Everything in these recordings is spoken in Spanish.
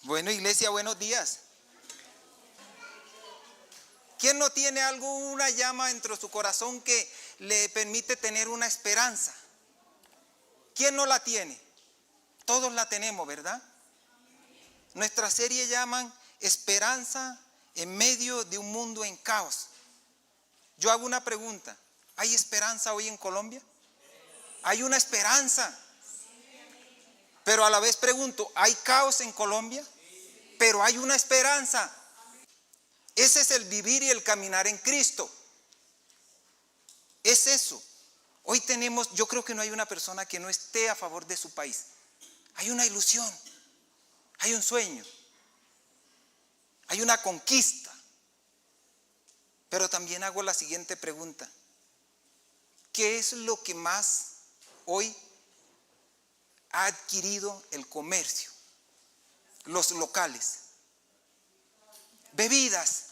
Bueno, iglesia, buenos días. ¿Quién no tiene una llama dentro de su corazón que le permite tener una esperanza? ¿Quién no la tiene? Todos la tenemos, ¿verdad? Nuestra serie llaman Esperanza en medio de un mundo en caos. Yo hago una pregunta. ¿Hay esperanza hoy en Colombia? Hay una esperanza. Pero a la vez pregunto, ¿hay caos en Colombia? Pero hay una esperanza. Ese es el vivir y el caminar en Cristo. Es eso. Hoy tenemos, yo creo que no hay una persona que no esté a favor de su país. Hay una ilusión, hay un sueño, hay una conquista. Pero también hago la siguiente pregunta. ¿Qué es lo que más hoy ha adquirido el comercio? Los locales. Bebidas,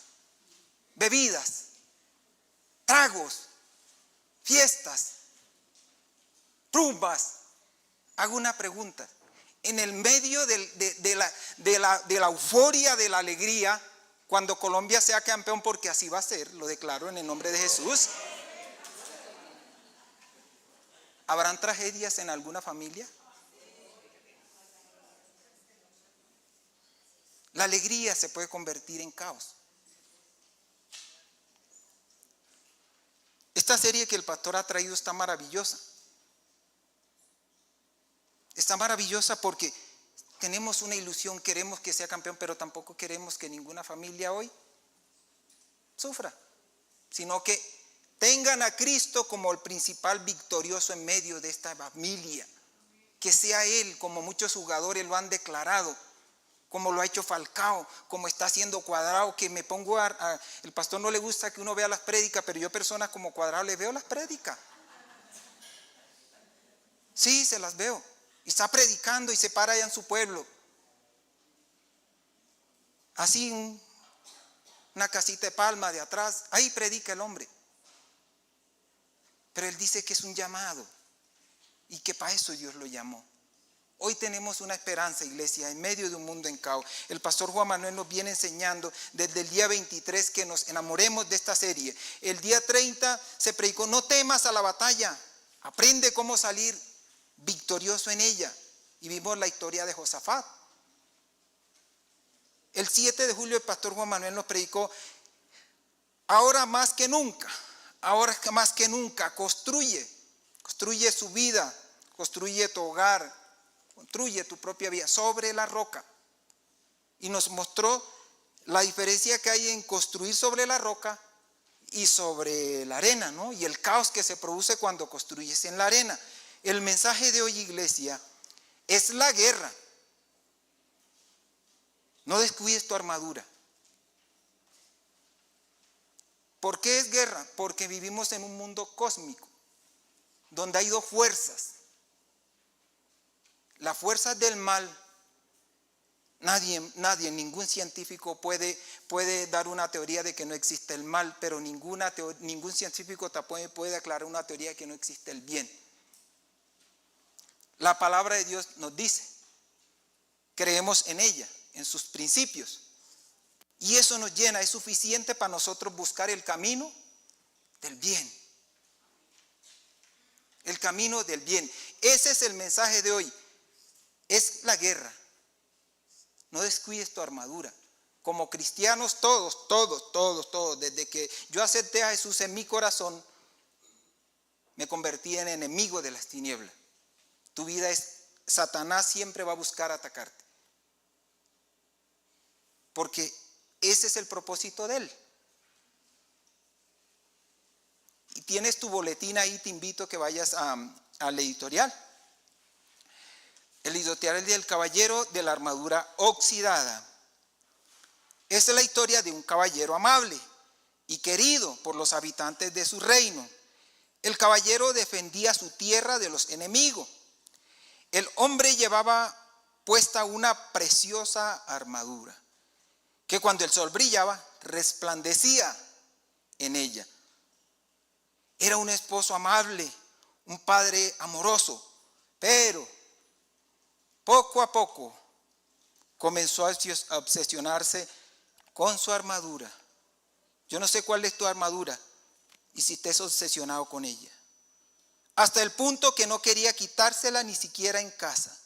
tragos, fiestas, rumbas. Hago una pregunta. En el medio de la euforia, de la alegría, cuando Colombia sea campeón, porque así va a ser, lo declaro en el nombre de Jesús, ¿habrán tragedias en alguna familia? La alegría se puede convertir en caos. Esta serie que el pastor ha traído está maravillosa. Está maravillosa porque tenemos una ilusión, queremos que sea campeón, pero tampoco queremos que ninguna familia hoy sufra, sino que tengan a Cristo como el principal victorioso en medio de esta familia. Que sea Él, como muchos jugadores lo han declarado, como lo ha hecho Falcao, como está haciendo Cuadrado, que me pongo el pastor no le gusta que uno vea las prédicas, pero yo personas como Cuadrado les veo las prédicas. Sí, se las veo. Y está predicando y se para allá en su pueblo. Así una casita de palma de atrás, ahí predica el hombre. Pero él dice que es un llamado y que para eso Dios lo llamó. Hoy tenemos una esperanza, iglesia, en medio de un mundo en caos. El pastor Juan Manuel nos viene enseñando desde el día 23 que nos enamoremos de esta serie. El día 30 se predicó, no temas a la batalla, aprende cómo salir victorioso en ella. Y vimos la historia de Josafat. El 7 de julio el pastor Juan Manuel nos predicó, ahora más que nunca, construye su vida, construye tu hogar, construye tu propia vida sobre la roca. Y nos mostró la diferencia que hay en construir sobre la roca y sobre la arena, ¿no? Y el caos que se produce cuando construyes en la arena. El mensaje de hoy, iglesia, es la guerra. No descuides tu armadura. ¿Por qué es guerra? Porque vivimos en un mundo cósmico, donde hay dos fuerzas. Las fuerzas del mal, ningún científico puede dar una teoría de que no existe el mal, pero ningún científico puede aclarar una teoría de que no existe el bien. La palabra de Dios nos dice, creemos en ella, en sus principios, y eso nos llena, es suficiente para nosotros buscar el camino del bien. El camino del bien. Ese es el mensaje de hoy. Es la guerra. No descuides tu armadura. Como cristianos todos, desde que yo acepté a Jesús en mi corazón, me convertí en enemigo de las tinieblas. Tu vida Satanás siempre va a buscar atacarte. Porque ese es el propósito de él. Y tienes tu boletín ahí, te invito a que vayas al editorial. El editorial del caballero de la armadura oxidada. Esa es la historia de un caballero amable y querido por los habitantes de su reino. El caballero defendía su tierra de los enemigos. El hombre llevaba puesta una preciosa armadura, que cuando el sol brillaba, resplandecía en ella. Era un esposo amable, un padre amoroso, pero poco a poco comenzó a obsesionarse con su armadura. Yo no sé cuál es tu armadura y si estés obsesionado con ella. Hasta el punto que no quería quitársela ni siquiera en casa.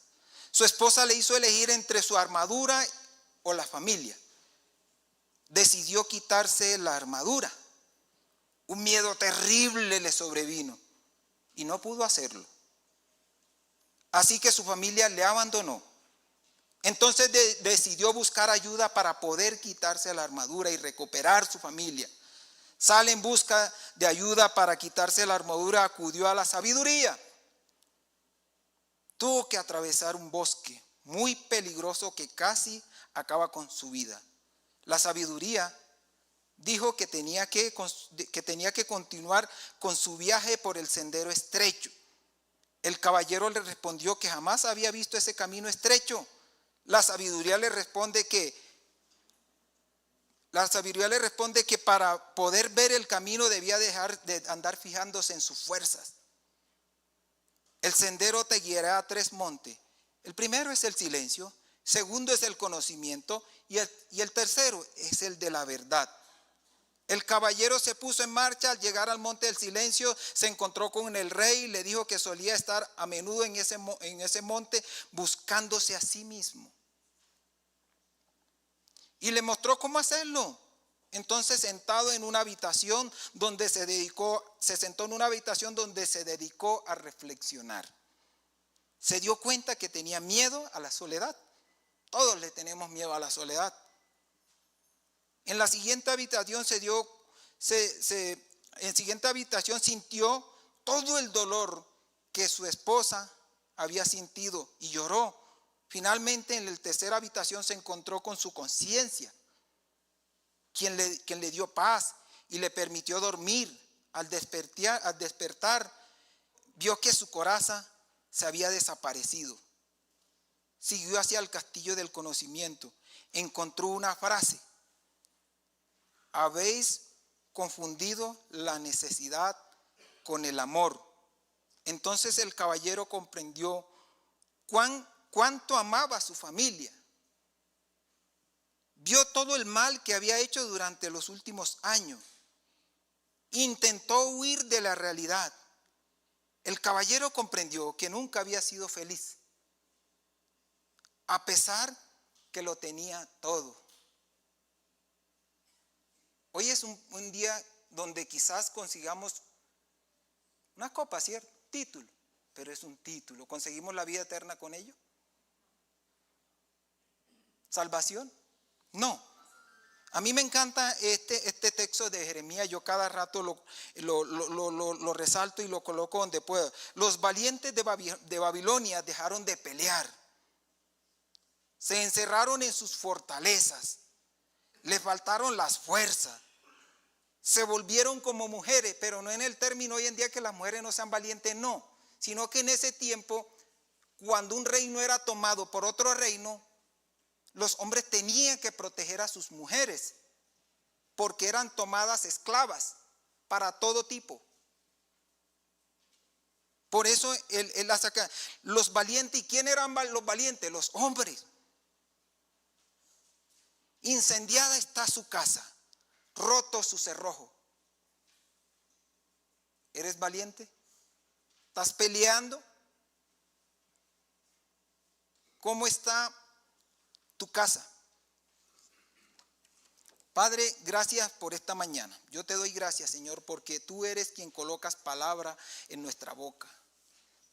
Su esposa le hizo elegir entre su armadura o la familia. Decidió quitarse la armadura. Un miedo terrible le sobrevino y no pudo hacerlo. Así que su familia le abandonó. Entonces decidió buscar ayuda para poder quitarse la armadura y recuperar su familia. Sale en busca de ayuda para quitarse la armadura, acudió a la sabiduría. Tuvo que atravesar un bosque muy peligroso que casi acaba con su vida. La sabiduría dijo que tenía que continuar con su viaje por el sendero estrecho. El caballero le respondió que jamás había visto ese camino estrecho. La sabiduría le responde que para poder ver el camino debía dejar de andar fijándose en sus fuerzas. El sendero te guiará a 3 montes. El primero es el silencio, segundo es el conocimiento y el tercero es el de la verdad. El caballero se puso en marcha. Al llegar al monte del silencio se encontró con el rey y le dijo que solía estar a menudo en ese monte buscándose a sí mismo. Y le mostró cómo hacerlo. Entonces se sentó en una habitación donde se dedicó a reflexionar. Se dio cuenta que tenía miedo a la soledad. Todos le tenemos miedo a la soledad. En la siguiente habitación sintió todo el dolor que su esposa había sentido y lloró. Finalmente, en la tercera habitación se encontró con su conciencia, quien le dio paz y le permitió dormir. Al despertar, vio que su coraza se había desaparecido. Siguió hacia el castillo del conocimiento. Encontró una frase: habéis confundido la necesidad con el amor. Entonces el caballero comprendió cuánto amaba a su familia. Vio todo el mal que había hecho durante los últimos años. Intentó huir de la realidad. El caballero comprendió que nunca había sido feliz, a pesar que lo tenía todo. Hoy es un día donde quizás consigamos una copa, ¿cierto? Título, pero es un título. ¿Conseguimos la vida eterna con ello? ¿Salvación? No. A mí me encanta este texto de Jeremías. Yo cada rato lo resalto y lo coloco donde puedo. Los valientes de Babilonia dejaron de pelear. Se encerraron en sus fortalezas. Les faltaron las fuerzas. Se volvieron como mujeres, pero no en el término hoy en día que las mujeres no sean valientes, no. Sino que en ese tiempo, cuando un reino era tomado por otro reino, los hombres tenían que proteger a sus mujeres, porque eran tomadas esclavas para todo tipo. Por eso él la saca. Los valientes, ¿y quién eran los valientes? Los hombres. Incendiada está su casa, roto su cerrojo. ¿Eres valiente? ¿Estás peleando? ¿Cómo está tu casa? Padre, gracias por esta mañana. Yo te doy gracias, Señor, porque tú eres quien colocas palabra en nuestra boca.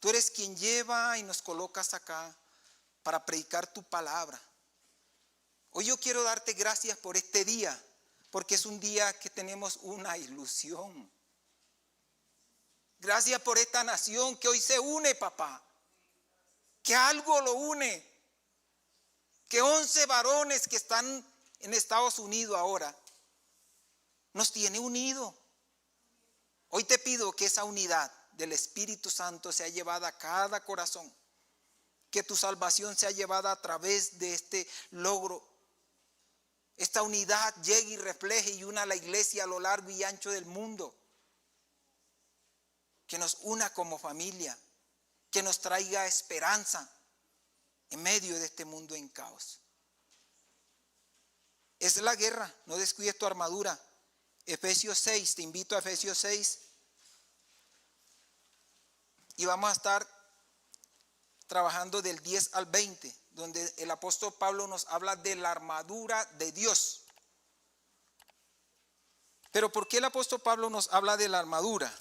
Tú eres quien lleva y nos colocas acá para predicar tu palabra. Hoy yo quiero darte gracias por este día, porque es un día que tenemos una ilusión. Gracias por esta nación que hoy se une, papá. Que algo lo une. Que 11 varones que están en Estados Unidos ahora nos tiene unidos. Hoy te pido que esa unidad del Espíritu Santo sea llevada a cada corazón. Que tu salvación sea llevada a través de este logro. Esta unidad llegue y refleje y una a la iglesia a lo largo y ancho del mundo. Que nos una como familia. Que nos traiga esperanza en medio de este mundo en caos. Es la guerra, no descuides tu armadura. Efesios 6, te invito a Efesios 6. Y vamos a estar trabajando del 10 al 20, donde el apóstol Pablo nos habla de la armadura de Dios. Pero ¿por qué el apóstol Pablo nos habla de la armadura?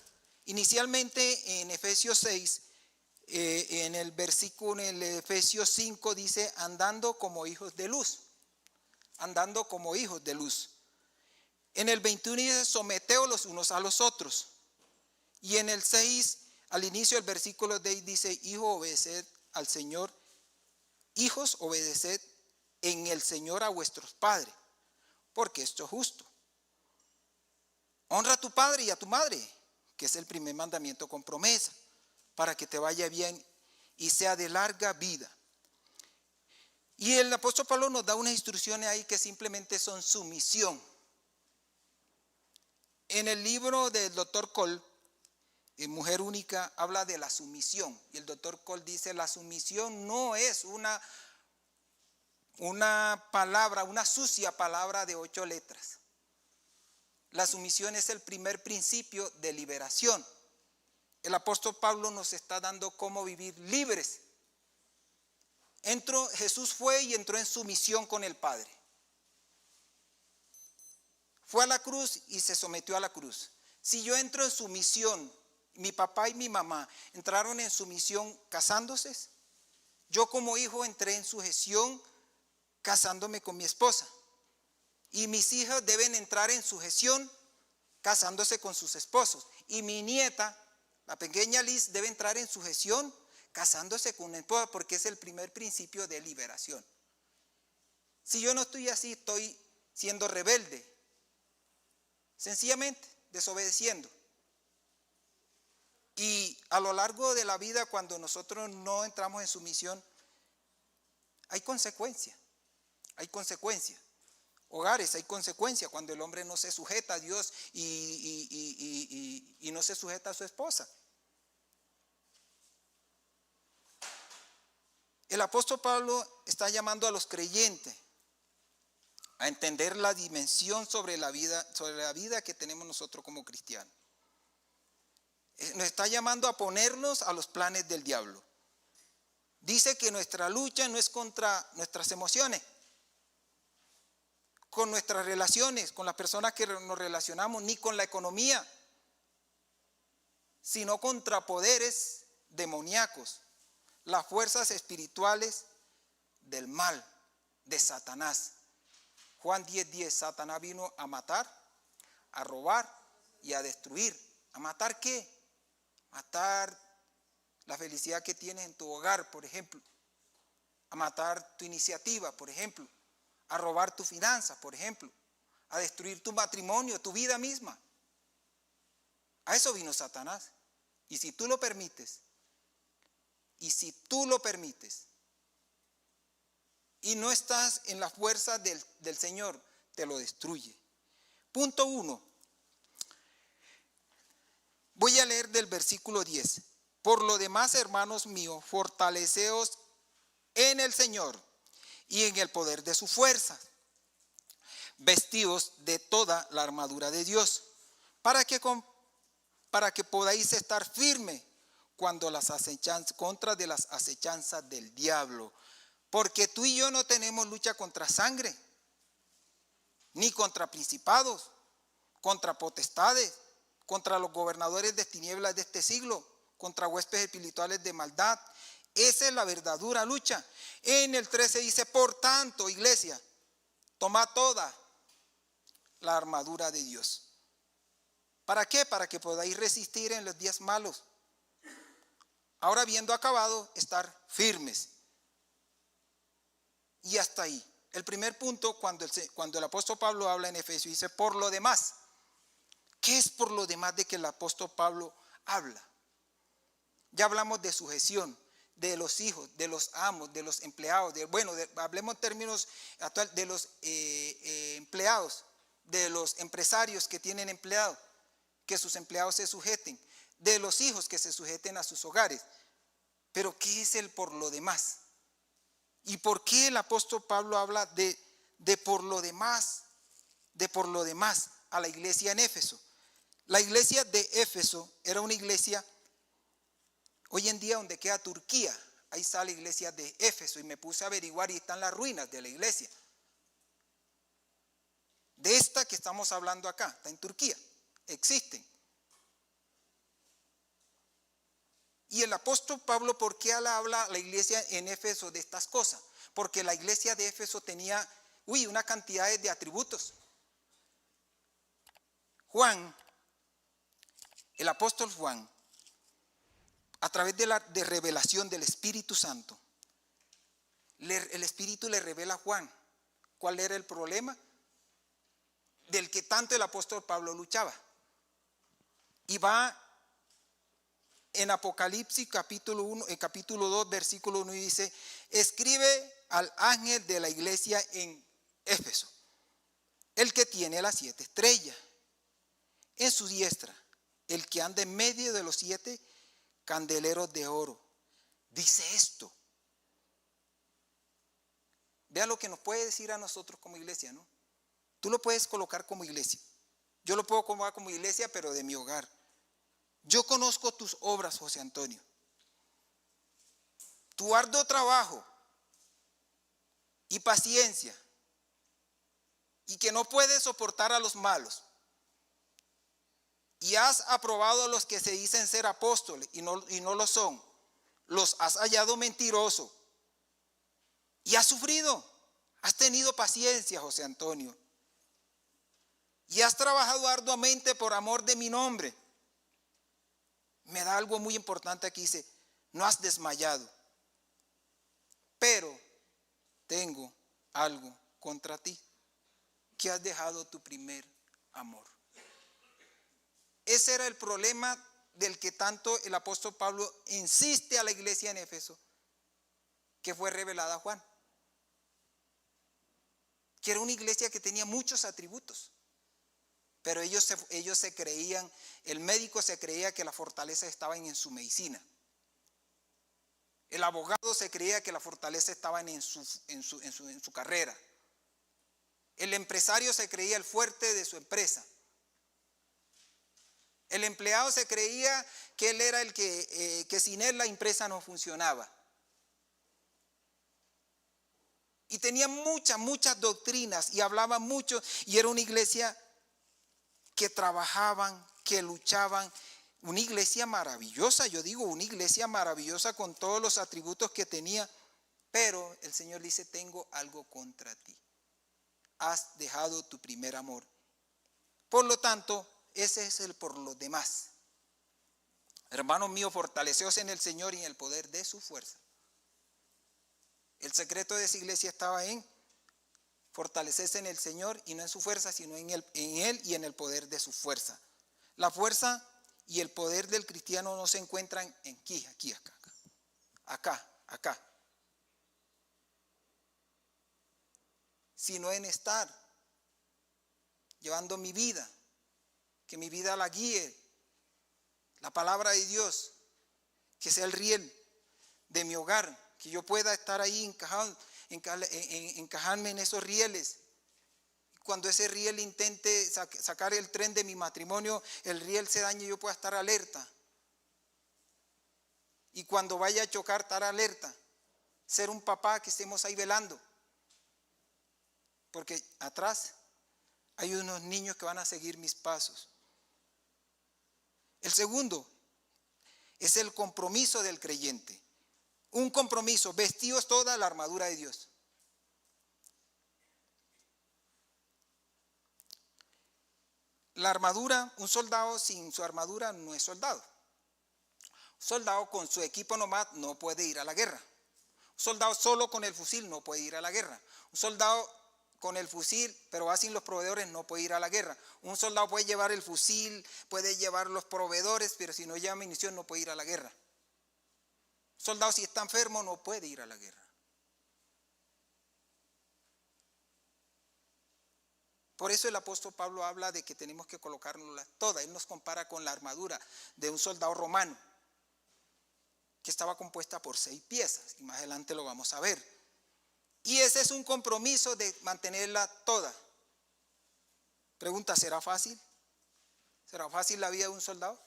Inicialmente en Efesios 6, en el versículo, en el Efesios 5 dice, andando como hijos de luz. Andando como hijos de luz. En el 21 dice, someteos los unos a los otros. Y en el 6, al inicio del versículo 10 dice, hijo, obedeced al Señor. Hijos, obedeced en el Señor a vuestros padres, porque esto es justo. Honra a tu padre y a tu madre, que es el primer mandamiento con promesa, para que te vaya bien y sea de larga vida. Y el apóstol Pablo nos da unas instrucciones ahí que simplemente son sumisión. En el libro del doctor Cole, Mujer Única, habla de la sumisión. Y el doctor Cole dice, la sumisión no es una palabra, una sucia palabra de 8 letras. La sumisión es el primer principio de liberación. El apóstol Pablo nos está dando cómo vivir libres. Jesús fue y entró en sumisión con el Padre. Fue a la cruz y se sometió a la cruz. Si yo entro en sumisión, mi papá y mi mamá entraron en sumisión casándose, yo como hijo entré en sujeción casándome con mi esposa. Y mis hijas deben entrar en sujeción casándose con sus esposos. Y mi nieta, la pequeña Liz, debe entrar en sujeción casándose con una esposa, porque es el primer principio de liberación. Si yo no estoy así, estoy siendo rebelde, sencillamente desobedeciendo. Y a lo largo de la vida, cuando nosotros no entramos en sumisión, hay consecuencias. Hay consecuencias. Hogares, hay consecuencias cuando el hombre no se sujeta a Dios y no se sujeta a su esposa. El apóstol Pablo está llamando a los creyentes a entender la dimensión sobre la vida que tenemos nosotros como cristianos. Nos está llamando a ponernos a los planes del diablo. Dice que nuestra lucha no es contra nuestras emociones, con nuestras relaciones, con las personas que nos relacionamos, ni con la economía, sino contra poderes demoníacos, las fuerzas espirituales del mal, de Satanás. Juan 10:10, Satanás vino a matar, a robar y a destruir. ¿A matar qué? Matar la felicidad que tienes en tu hogar, por ejemplo. A matar tu iniciativa, por ejemplo. A robar tu finanza, por ejemplo. A destruir tu matrimonio, tu vida misma. A eso vino Satanás. Y si tú lo permites, y no estás en la fuerza del Señor, te lo destruye. Punto 1. Voy a leer del versículo 10. Por lo demás, hermanos míos, fortaleceos en el Señor y en el poder de su fuerza. Vestidos de toda la armadura de Dios, para que podáis estar firmes contra las acechanzas del diablo. Porque tú y yo no tenemos lucha contra sangre, ni contra principados, contra potestades, contra los gobernadores de tinieblas de este siglo, contra huestes espirituales de maldad. Esa es la verdadera lucha. En el 13 dice, por tanto, iglesia, toma toda la armadura de Dios. ¿Para qué? Para que podáis resistir en los días malos. Ahora, habiendo acabado, estar firmes. Y hasta ahí. El primer punto, cuando el apóstol Pablo habla en Efesios, dice, por lo demás. ¿Qué es por lo demás de que el apóstol Pablo habla? Ya hablamos de sujeción, de los hijos, de los amos, de los empleados, hablemos en términos actuales, de los empleados, de los empresarios que tienen empleados, que sus empleados se sujeten, de los hijos que se sujeten a sus hogares. Pero ¿qué es el por lo demás? ¿Y por qué el apóstol Pablo habla de de por lo demás a la iglesia en Éfeso. La iglesia de Éfeso era una iglesia, hoy en día donde queda Turquía, ahí está la iglesia de Éfeso, y me puse a averiguar y están las ruinas de la iglesia. De esta que estamos hablando acá, está en Turquía, existen. Y el apóstol Pablo, ¿por qué habla a la iglesia en Éfeso de estas cosas? Porque la iglesia de Éfeso tenía, una cantidad de atributos. Juan, el apóstol Juan, a través de revelación del Espíritu Santo, el Espíritu le revela a Juan cuál era el problema del que tanto el apóstol Pablo luchaba. Y va en Apocalipsis capítulo 2, versículo 1, y dice: escribe al ángel de la iglesia en Éfeso, el que tiene las 7 estrellas en su diestra, el que anda en medio de los 7 candeleros de oro. Dice esto. Vea lo que nos puede decir a nosotros como iglesia, ¿no? Tú lo puedes colocar como iglesia. Yo lo puedo colocar como iglesia, pero de mi hogar. Yo conozco tus obras, José Antonio. Tu arduo trabajo y paciencia, y que no puedes soportar a los malos. Y has aprobado a los que se dicen ser apóstoles y no lo son. Los has hallado mentirosos. Y has sufrido. Has tenido paciencia, José Antonio. Y has trabajado arduamente por amor de mi nombre. Me da algo muy importante aquí. Dice: no has desmayado. Pero tengo algo contra ti, que has dejado tu primer amor. Ese era el problema del que tanto el apóstol Pablo insiste a la iglesia en Éfeso, que fue revelada a Juan. Que era una iglesia que tenía muchos atributos, pero ellos se creían, el médico se creía que la fortaleza estaba en su medicina. El abogado se creía que la fortaleza estaba en su carrera. El empresario se creía el fuerte de su empresa. El empleado se creía que él era el que sin él la empresa no funcionaba. Y tenía muchas doctrinas y hablaban mucho, y era una iglesia que trabajaban, que luchaban. Una iglesia maravillosa, yo digo, una iglesia maravillosa con todos los atributos que tenía. Pero el Señor dice: tengo algo contra ti. Has dejado tu primer amor. Por lo tanto, ese es el por los demás. Hermanos míos, fortaleceos en el Señor y en el poder de su fuerza. El secreto de esa iglesia estaba en fortalecerse en el Señor y no en su fuerza, sino en Él y en el poder de su fuerza. La fuerza y el poder del cristiano no se encuentran aquí, acá, sino en estar llevando mi vida, que mi vida la guíe la palabra de Dios, que sea el riel de mi hogar, que yo pueda estar ahí encajarme en esos rieles. Cuando ese riel intente sacar el tren de mi matrimonio, el riel se dañe, yo pueda estar alerta. Y cuando vaya a chocar, estar alerta. Ser un papá que estemos ahí velando. Porque atrás hay unos niños que van a seguir mis pasos. El segundo es el compromiso del creyente. Un compromiso, vestidos toda la armadura de Dios. La armadura, un soldado sin su armadura no es soldado. Un soldado con su equipo nomás no puede ir a la guerra. Un soldado solo con el fusil no puede ir a la guerra. Un soldado con el fusil, pero va sin los proveedores, no puede ir a la guerra. Un soldado puede llevar el fusil, puede llevar los proveedores, pero si no lleva munición no puede ir a la guerra. Un soldado, si está enfermo, no puede ir a la guerra. Por eso el apóstol Pablo habla de que tenemos que colocárnosla toda. Él nos compara con la armadura de un soldado romano, que estaba compuesta por 6 piezas, y más adelante lo vamos a ver. Y ese es un compromiso de mantenerla toda. Pregunta, ¿será fácil? ¿Será fácil la vida de un soldado?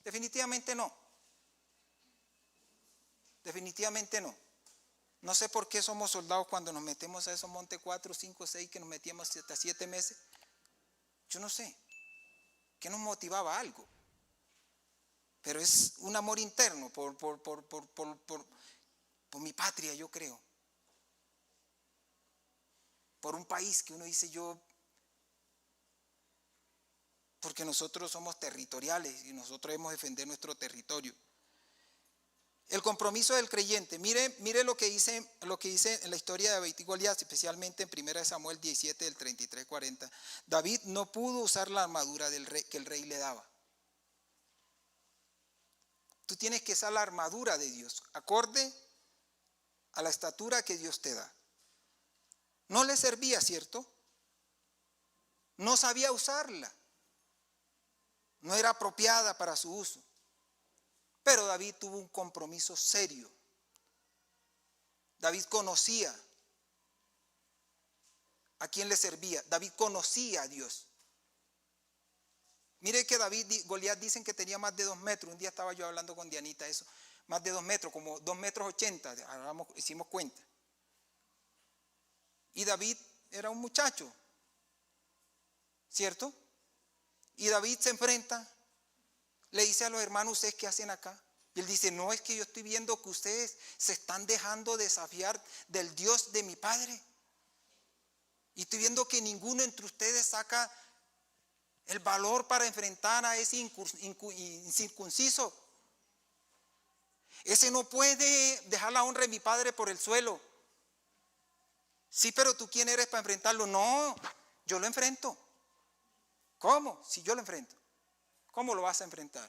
Definitivamente no. Definitivamente no. No sé por qué somos soldados cuando nos metemos a esos montes 4, 5, 6 que nos metíamos hasta 7 meses. Yo no sé. ¿Qué nos motivaba? Algo. Pero es un amor interno por mi patria, yo creo. Por un país que uno dice porque nosotros somos territoriales y nosotros debemos defender nuestro territorio. El compromiso del creyente. Mire lo que dice en la historia de David y Goliat, especialmente en 1 Samuel 17, del 33-40. David no pudo usar la armadura del rey, que el rey le daba. Tú tienes que usar la armadura de Dios, acorde a la estatura que Dios te da. No le servía, ¿cierto? No sabía usarla. No era apropiada para su uso. Pero David tuvo un compromiso serio. David conocía a quién le servía. David conocía a Dios. Mire que Goliat dicen que tenía más de 2 metros. Un día estaba yo hablando con Dianita eso. Más de 2 metros, como 2,80 metros. Hicimos cuenta. Y David era un muchacho, ¿cierto? Y David se enfrenta, le dice a los hermanos, ¿ustedes qué hacen acá? Y él dice, no, es que yo estoy viendo que ustedes se están dejando desafiar del Dios de mi padre. Y estoy viendo que ninguno entre ustedes saca el valor para enfrentar a ese incircunciso. Ese no puede dejar la honra de mi padre por el suelo. Sí, pero ¿tú quién eres para enfrentarlo? No, yo lo enfrento. ¿Cómo? Si yo lo enfrento. ¿Cómo lo vas a enfrentar?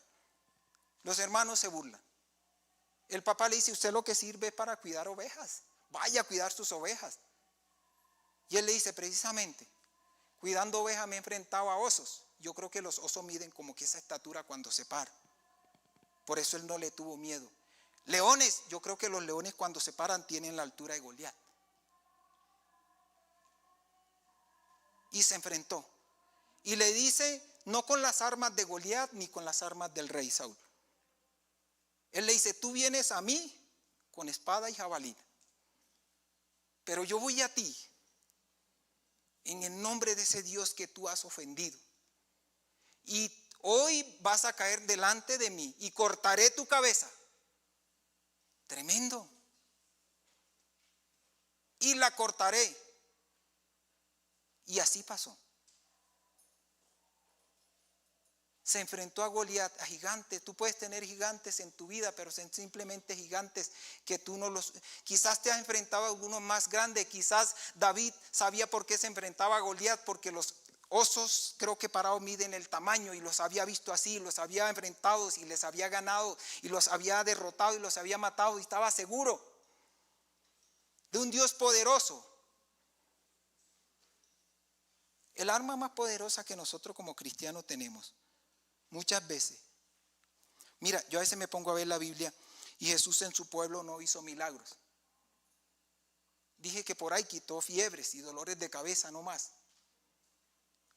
Los hermanos se burlan. El papá le dice, usted lo que sirve es para cuidar ovejas. Vaya a cuidar sus ovejas. Y él le dice, precisamente, cuidando ovejas me he enfrentado a osos. Yo creo que los osos miden como que esa estatura cuando se paran. Por eso él no le tuvo miedo. Leones, yo creo que los leones cuando se paran tienen la altura de Goliat. Y se enfrentó. Y le dice, no con las armas de Goliat ni con las armas del rey Saúl. Él le dice, tú vienes a mí con espada y jabalina, pero yo voy a ti en el nombre de ese Dios que tú has ofendido. Y hoy vas a caer delante de mí y cortaré tu cabeza. Tremendo. Y la cortaré. Y así pasó. Se enfrentó a Goliat, a gigantes. Tú puedes tener gigantes en tu vida, pero son simplemente gigantes que tú no los... Quizás te has enfrentado a algunos más grandes. Quizás David sabía por qué se enfrentaba a Goliat, porque los osos, creo que parados, miden el tamaño, y los había visto así, los había enfrentado y les había ganado, y los había derrotado y los había matado, y estaba seguro de un Dios poderoso. El arma más poderosa que nosotros como cristianos tenemos, muchas veces. Mira, yo a veces me pongo a ver la Biblia y Jesús en su pueblo no hizo milagros. Dije que por ahí quitó fiebres y dolores de cabeza, no más.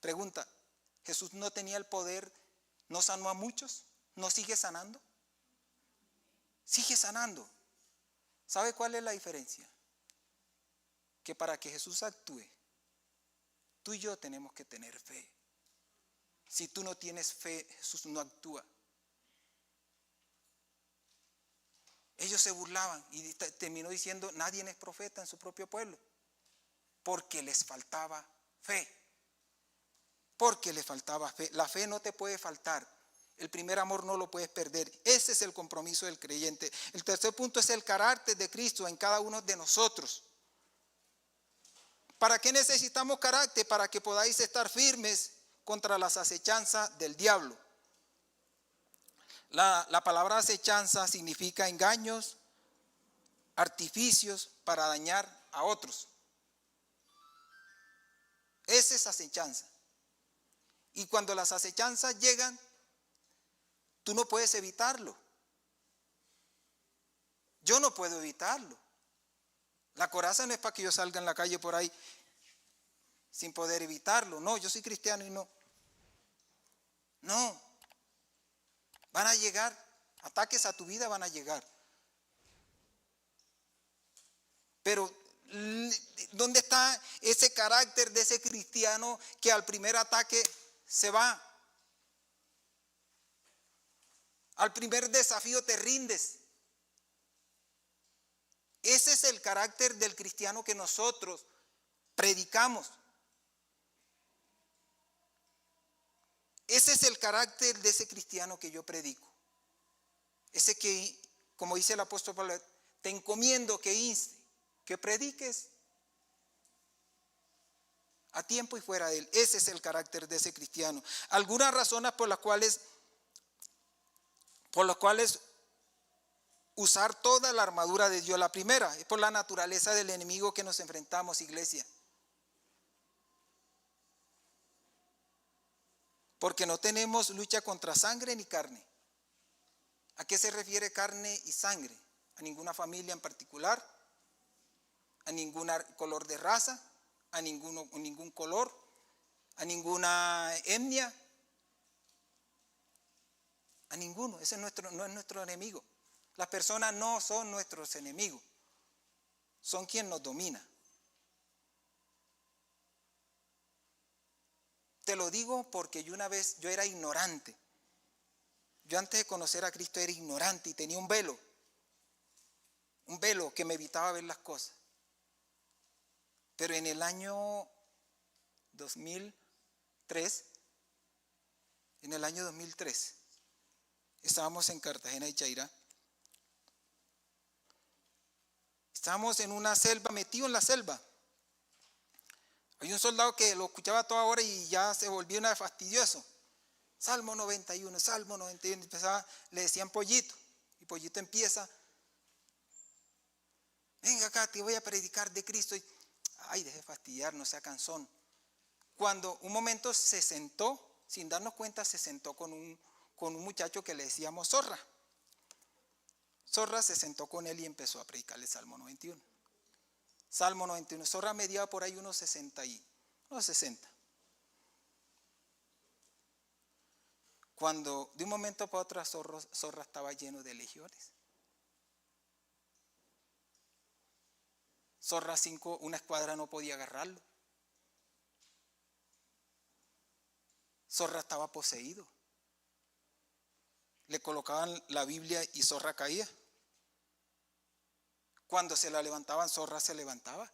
Pregunta, ¿Jesús no tenía el poder? ¿No sanó a muchos? ¿No sigue sanando? Sigue sanando. ¿Sabe cuál es la diferencia? Que para que Jesús actúe, tú y yo tenemos que tener fe. Si tú no tienes fe, Jesús no actúa. Ellos se burlaban y terminó diciendo, nadie es profeta en su propio pueblo, porque les faltaba fe. Porque les faltaba fe. La fe no te puede faltar. El primer amor no lo puedes perder. Ese es el compromiso del creyente. El tercer punto es el carácter de Cristo en cada uno de nosotros. ¿Para qué necesitamos carácter? Para que podáis estar firmes contra las acechanzas del diablo. La palabra acechanza significa engaños, artificios para dañar a otros. Esa es acechanza. Y cuando las acechanzas llegan, tú no puedes evitarlo. Yo no puedo evitarlo. La coraza no es para que yo salga en la calle por ahí sin poder evitarlo. No, yo soy cristiano y no. No. Van a llegar, ataques a tu vida van a llegar. Pero, ¿dónde está ese carácter de ese cristiano que al primer ataque se va? Al primer desafío te rindes. Ese es el carácter del cristiano que nosotros predicamos. Ese es el carácter de ese cristiano que yo predico. Ese que, como dice el apóstol Pablo, te encomiendo que inste, que prediques a tiempo y fuera de él. Ese es el carácter de ese cristiano. Algunas razones por las cuales usar toda la armadura de Dios. La primera es por la naturaleza del enemigo que nos enfrentamos, iglesia. Porque no tenemos lucha contra sangre ni carne. ¿A qué se refiere carne y sangre? A ninguna familia en particular, a ningún color de raza, a ningún color, a ninguna etnia, a ninguno. Ese no es nuestro enemigo. Las personas no son nuestros enemigos, son quien nos domina. Te lo digo porque yo era ignorante. Yo antes de conocer a Cristo era ignorante y tenía un velo que me evitaba ver las cosas. Pero en el año 2003, estábamos en Cartagena de Chairá. Estábamos en una selva, metidos en la selva. Hay un soldado que lo escuchaba a toda hora y ya se volvió una fastidioso. Salmo 91, Salmo 91. Empezaba, le decían Pollito. Y Pollito empieza. Venga acá, te voy a predicar de Cristo. Ay, deje de fastidiar, no sea cansón. Cuando un momento se sentó, sin darnos cuenta, se sentó con un muchacho que le decíamos Zorra. Zorra se sentó con él y empezó a predicarle Salmo 91. Salmo 91. Zorra medía por ahí unos 60. Cuando de un momento para otro Zorra estaba lleno de legiones. Zorra 5, una escuadra no podía agarrarlo. Zorra estaba poseído. Le colocaban la Biblia y Zorra caía. Cuando se la levantaban, Zorra se levantaba.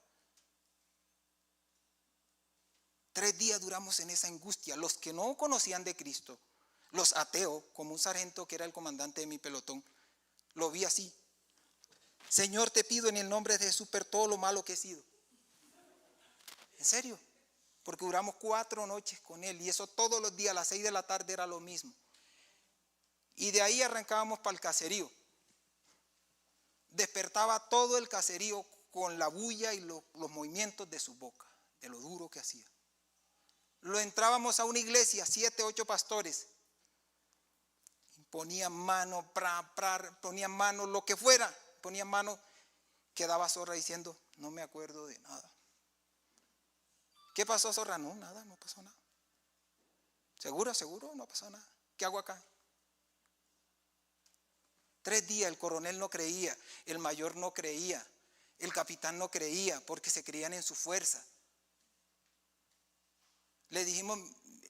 3 días duramos en esa angustia. Los que no conocían de Cristo, los ateos, como un sargento que era el comandante de mi pelotón, lo vi así. Señor, te pido en el nombre de Jesús por todo lo malo que he sido. En serio, porque duramos 4 noches con él y eso todos los días a las 6 de la tarde era lo mismo. Y de ahí arrancábamos para el caserío. Despertaba todo el caserío con la bulla y los movimientos de su boca, de lo duro que hacía. Lo entrábamos a una iglesia, 7, 8 pastores. Ponían mano, ponían mano, lo que fuera, ponían mano, quedaba Zorra diciendo, no me acuerdo de nada. ¿Qué pasó, Zorra? No, nada, no pasó nada. ¿Seguro? No pasó nada. ¿Qué hago acá? 3 días el coronel no creía, el mayor no creía, el capitán no creía porque se creían en su fuerza. Le dijimos,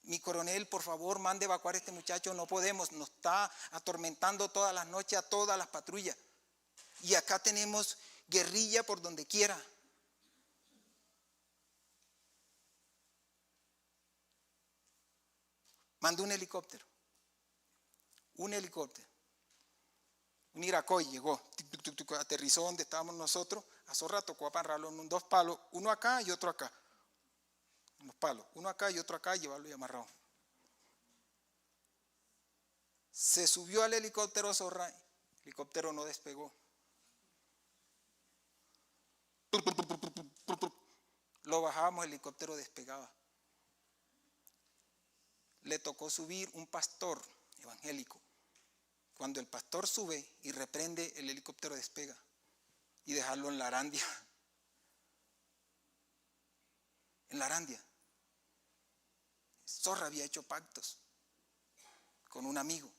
mi coronel, por favor, mande evacuar a este muchacho, no podemos, nos está atormentando todas las noches a todas las patrullas. Y acá tenemos guerrilla por donde quiera. Mandó un helicóptero. Un Iracoy llegó, aterrizó donde estábamos nosotros. A Zorra tocó amarrarlo en 2 palos, uno acá y otro acá. Unos palos, uno acá y otro acá, y llevarlo y amarrado. Se subió al helicóptero Zorra, el helicóptero no despegó. Lo bajábamos, el helicóptero despegaba. Le tocó subir un pastor evangélico. Cuando el pastor sube y reprende, el helicóptero despega y dejarlo en la arandia. en la Arandia. Zorra había hecho pactos con un amigo.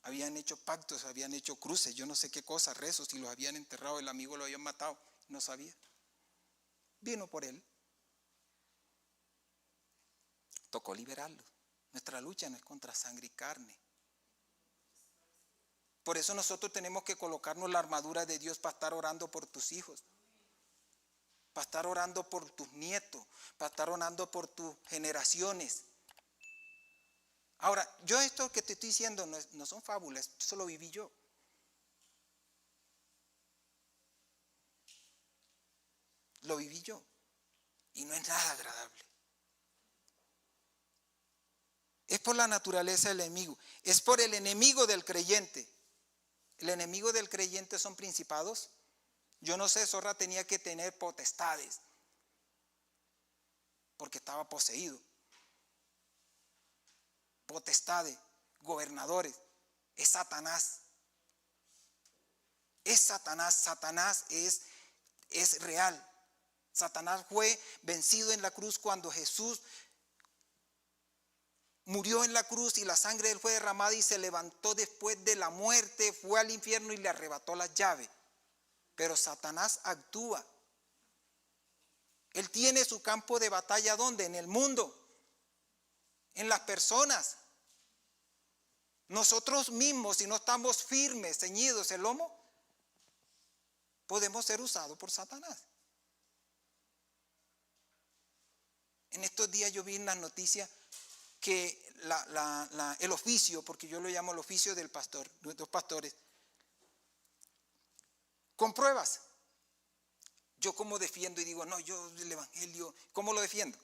Habían hecho pactos, habían hecho cruces, yo no sé qué cosas, rezos, y los habían enterrado, el amigo lo habían matado, no sabía. Vino por él. Tocó liberarlo. Nuestra lucha no es contra sangre y carne. Por eso nosotros tenemos que colocarnos la armadura de Dios para estar orando por tus hijos, para estar orando por tus nietos, para estar orando por tus generaciones. Ahora, yo esto que te estoy diciendo no son fábulas, eso lo viví yo. Lo viví yo. Y no es nada agradable. Es por la naturaleza del enemigo. Es por el enemigo del creyente. El enemigo del creyente son principados. Yo no sé, Zorra tenía que tener potestades. Porque estaba poseído. Potestades, gobernadores. Es Satanás. Es Satanás. Satanás es real. Satanás fue vencido en la cruz cuando Jesús murió en la cruz y la sangre de él fue derramada y se levantó después de la muerte, fue al infierno y le arrebató las llaves. Pero Satanás actúa. Él tiene su campo de batalla, ¿dónde? En el mundo, en las personas. Nosotros mismos, si no estamos firmes, ceñidos el lomo, podemos ser usados por Satanás. En estos días yo vi en las noticias que el oficio, porque yo lo llamo el oficio del pastor, de los pastores, con pruebas. Yo como defiendo y digo, no, yo el evangelio, ¿cómo lo defiendo?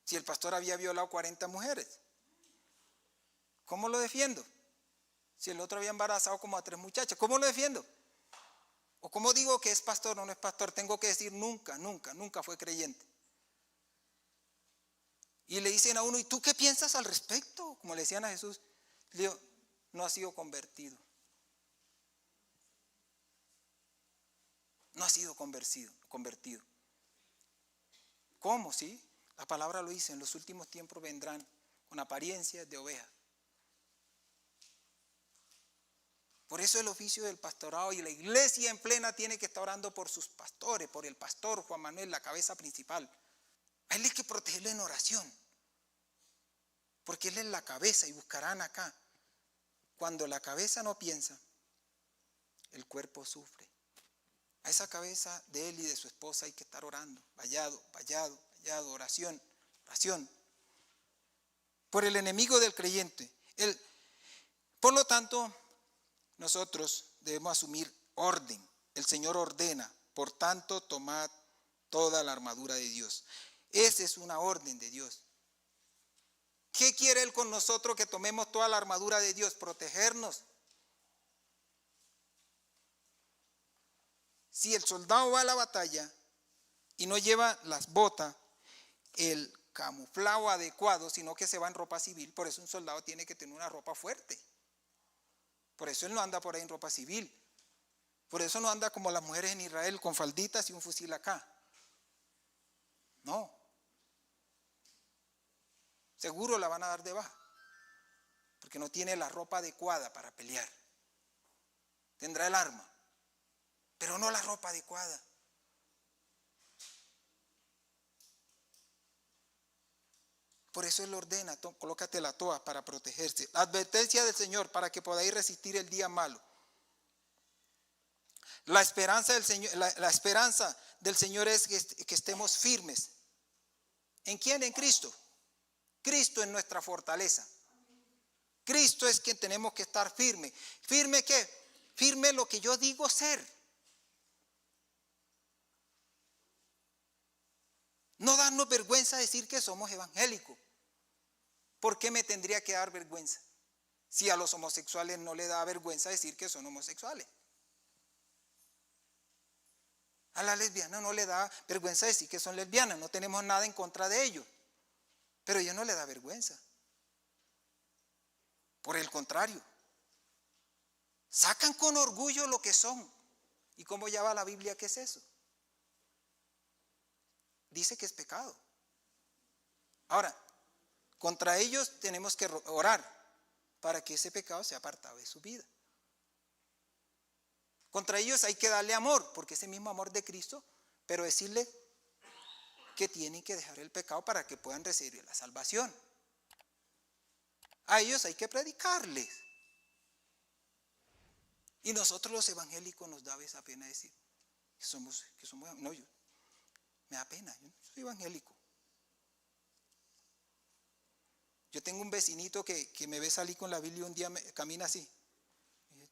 Si el pastor había violado 40 mujeres, ¿cómo lo defiendo? Si el otro había embarazado como a 3 muchachas, ¿cómo lo defiendo? O cómo digo que es pastor o no es pastor, tengo que decir nunca fue creyente. Y le dicen a uno, ¿y tú qué piensas al respecto? Como le decían a Jesús, le digo, no ha sido convertido. No ha sido convertido. ¿Cómo? Sí, la palabra lo dice, en los últimos tiempos vendrán con apariencia de oveja. Por eso el oficio del pastorado y la iglesia en plena tiene que estar orando por sus pastores, por el pastor Juan Manuel, la cabeza principal. A él hay que protegerlo en oración, porque él es la cabeza y buscarán acá. Cuando la cabeza no piensa, el cuerpo sufre. A esa cabeza de él y de su esposa hay que estar orando, vallado, oración. Por el enemigo del creyente. Por lo tanto, nosotros debemos asumir orden. El Señor ordena, por tanto, tomad toda la armadura de Dios. Esa es una orden de Dios. ¿Qué quiere Él con nosotros que tomemos toda la armadura de Dios? Protegernos. Si el soldado va a la batalla y no lleva las botas, el camuflado adecuado, sino que se va en ropa civil, por eso un soldado tiene que tener una ropa fuerte. Por eso él no anda por ahí en ropa civil. Por eso no anda como las mujeres en Israel con falditas y un fusil acá. No. Seguro la van a dar de baja, porque no tiene la ropa adecuada para pelear. Tendrá el arma, pero no la ropa adecuada. Por eso Él ordena, colócate la toa para protegerse. La advertencia del Señor para que podáis resistir el día malo. La esperanza del Señor es que estemos firmes. ¿En quién? En Cristo. Cristo es nuestra fortaleza. Cristo es quien tenemos que estar firme. ¿Firme qué? Firme lo que yo digo ser. No darnos vergüenza decir que somos evangélicos. ¿Por qué me tendría que dar vergüenza? Si a los homosexuales no les da vergüenza decir que son homosexuales. A las lesbianas no le da vergüenza decir que son lesbianas. No tenemos nada en contra de ellos. Pero a ellos no les da vergüenza. Por el contrario. Sacan con orgullo lo que son. ¿Y cómo llama la Biblia qué es eso? dice que es pecado. Ahora, contra ellos tenemos que orar para que ese pecado sea apartado de su vida. Contra ellos hay que darle amor, porque ese mismo amor de Cristo, pero decirle que tienen que dejar el pecado para que puedan recibir la salvación. A ellos hay que predicarles. Y nosotros los evangélicos nos da esa pena decir que somos no, me da pena, yo no soy evangélico. Yo tengo un vecinito que me ve salir con la Biblia un día, camina así.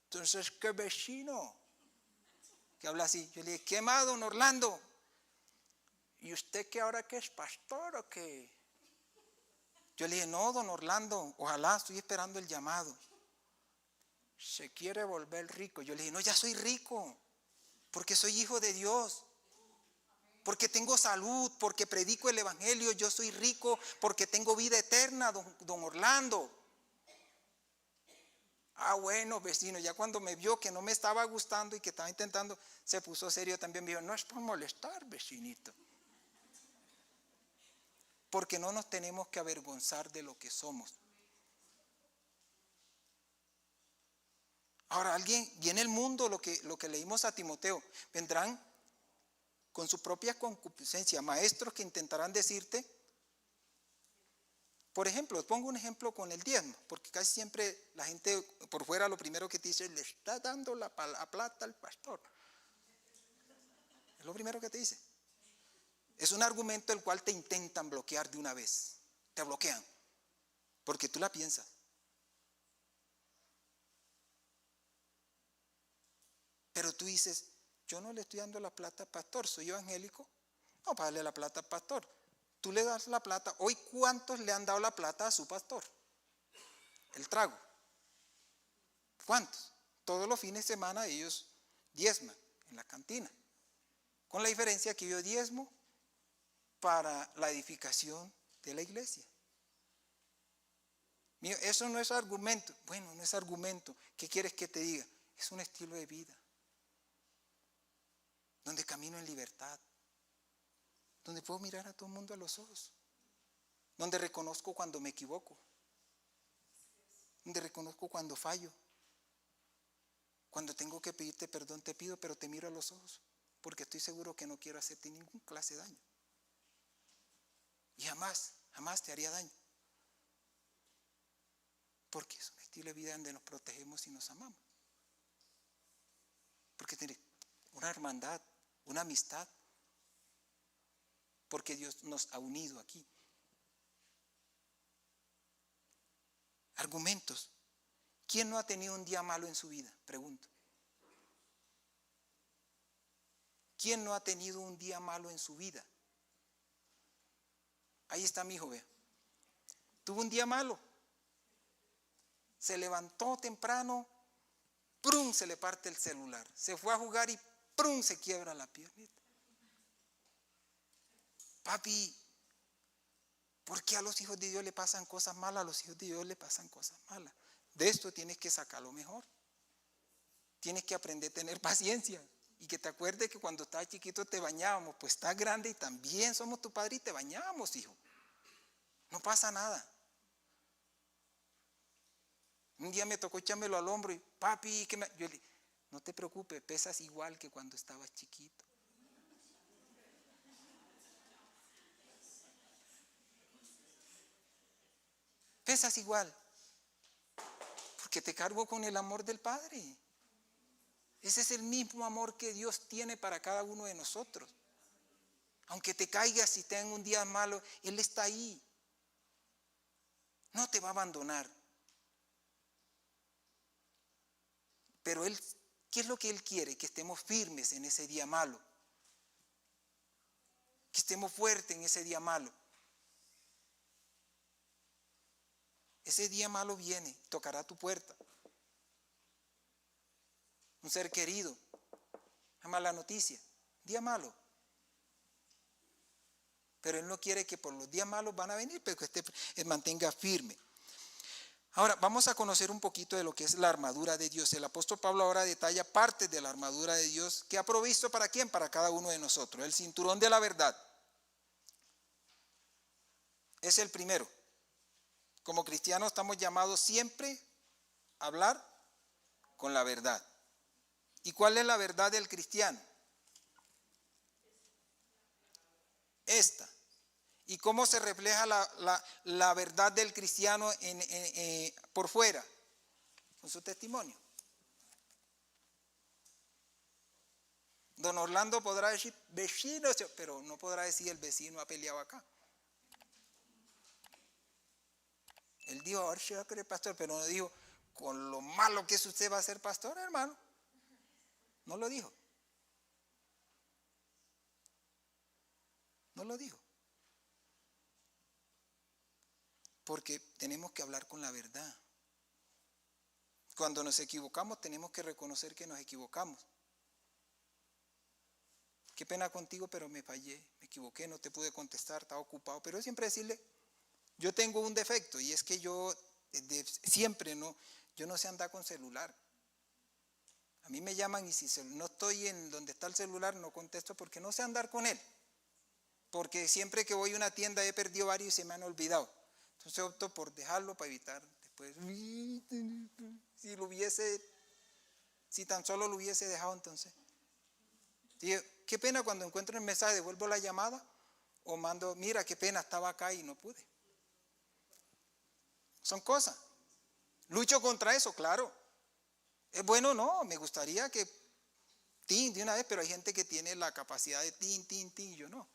Entonces, ¿qué vecino? Que habla así. Yo le dije, ¿qué más, don Orlando? ¿Y usted qué ahora que es pastor o qué? Yo le dije, no, don Orlando, ojalá, estoy esperando el llamado. Se quiere volver rico. Yo le dije, no, ya soy rico, porque soy hijo de Dios, porque tengo salud, porque predico el evangelio, yo soy rico, porque tengo vida eterna, don Orlando. Ah, bueno, vecino, ya cuando me vio que no me estaba gustando y que estaba intentando, se puso serio también. Me dijo, no es por molestar, vecinito. Porque no nos tenemos que avergonzar de lo que somos. Ahora, viene el mundo, lo que leímos a Timoteo, vendrán con su propia concupiscencia, maestros que intentarán decirte, por ejemplo, pongo un ejemplo con el diezmo, porque casi siempre la gente por fuera lo primero que te dice, le está dando la plata al pastor. Es lo primero que te dice. Es un argumento el cual te intentan bloquear de una vez. Te bloquean, porque tú la piensas. Pero tú dices, yo no le estoy dando la plata al pastor, soy evangélico, no, para darle la plata al pastor. Tú le das la plata. Hoy, ¿cuántos le han dado la plata a su pastor? El trago. ¿Cuántos? Todos los fines de semana ellos diezman en la cantina. Con la diferencia que yo diezmo para la edificación de la iglesia. Eso no es argumento. Bueno, no es argumento. ¿Qué quieres que te diga? Es un estilo de vida. Donde camino en libertad. Donde puedo mirar a todo el mundo a los ojos. Donde reconozco cuando me equivoco. Donde reconozco cuando fallo. Cuando tengo que pedirte perdón, te pido, pero te miro a los ojos. Porque estoy seguro que no quiero hacerte ningún clase de daño. Y jamás te haría daño. Porque es un estilo de vida donde nos protegemos y nos amamos. Porque tiene una hermandad, una amistad. Porque Dios nos ha unido aquí. Argumentos. ¿Quién no ha tenido un día malo en su vida? Pregunto. ¿Quién no ha tenido un día malo en su vida? Ahí está mi hijo, vea. Tuvo un día malo. Se levantó temprano, ¡prum!, se le parte el celular. Se fue a jugar y ¡prum!, se quiebra la piernita. Papi, ¿por qué a los hijos de Dios le pasan cosas malas? A los hijos de Dios le pasan cosas malas. De esto tienes que sacar lo mejor. Tienes que aprender a tener paciencia. Y que te acuerdes que cuando estabas chiquito te bañábamos. Pues estás grande y también somos tu padre y te bañábamos, hijo. No pasa nada. Un día me tocó echármelo al hombro y, papi, yo le dije, no te preocupes, pesas igual que cuando estabas chiquito. Pesas igual. Porque te cargo con el amor del Padre. Ese es el mismo amor que Dios tiene para cada uno de nosotros. Aunque te caigas y tengas un día malo, Él está ahí. No te va a abandonar. Pero Él, ¿qué es lo que Él quiere? Que estemos firmes en ese día malo. Que estemos fuertes en ese día malo. Ese día malo viene, tocará tu puerta. Un ser querido, una mala noticia, día malo. Pero Él no quiere que por los días malos van a venir, pero que usted mantenga firme. Ahora, vamos a conocer un poquito de lo que es la armadura de Dios. El apóstol Pablo ahora detalla partes de la armadura de Dios que ha provisto para quién, para cada uno de nosotros. El cinturón de la verdad. Es el primero. Como cristianos estamos llamados siempre a hablar con la verdad. ¿Y cuál es la verdad del cristiano? Esta. ¿Y cómo se refleja la verdad del cristiano por fuera? Con su testimonio. Don Orlando podrá decir vecino, pero no podrá decir el vecino ha peleado acá. Él dijo, ahora se va a querer pastor, pero no dijo, con lo malo que es usted va a ser pastor, hermano. No lo dijo. No lo dijo. Porque tenemos que hablar con la verdad. Cuando nos equivocamos tenemos que reconocer que nos equivocamos. Qué pena contigo, pero me fallé, me equivoqué, no te pude contestar, estaba ocupado. Pero siempre decirle, yo tengo un defecto y es que yo siempre yo no sé andar con celular. A mí me llaman y si no estoy en donde está el celular no contesto porque no sé andar con él. Porque siempre que voy a una tienda he perdido varios y se me han olvidado. Entonces opto por dejarlo para evitar después. Si tan solo lo hubiese dejado entonces. Qué pena cuando encuentro el mensaje, devuelvo la llamada o mando, mira qué pena, estaba acá y no pude. Son cosas. Lucho contra eso, claro. Es bueno, no, me gustaría que de una vez, pero hay gente que tiene la capacidad de y yo no.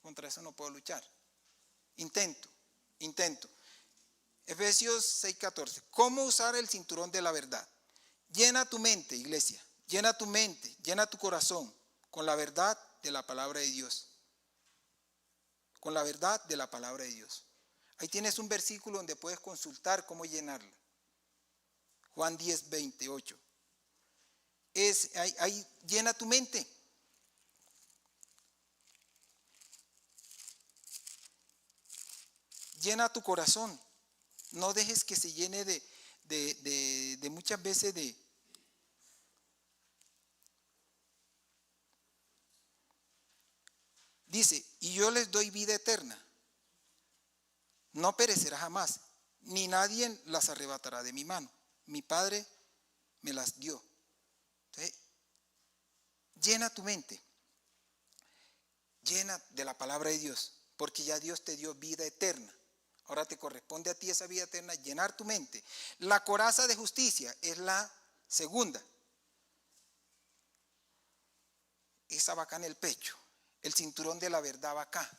Contra eso no puedo luchar. Intento. Efesios 6:14. ¿Cómo usar el cinturón de la verdad? Llena tu mente, iglesia. Llena tu mente, llena tu corazón con la verdad de la palabra de Dios. Con la verdad de la palabra de Dios. Ahí tienes un versículo donde puedes consultar cómo llenarla. Juan 10:28. Ahí llena tu mente. Llena tu corazón. No dejes que se llene de muchas veces de... Dice, y yo les doy vida eterna. No perecerá jamás, ni nadie las arrebatará de mi mano. Mi Padre me las dio. Entonces, llena tu mente. Llena de la palabra de Dios, porque ya Dios te dio vida eterna. Ahora te corresponde a ti esa vida eterna, llenar tu mente. La coraza de justicia es la segunda. Esa va acá en el pecho. El cinturón de la verdad va acá.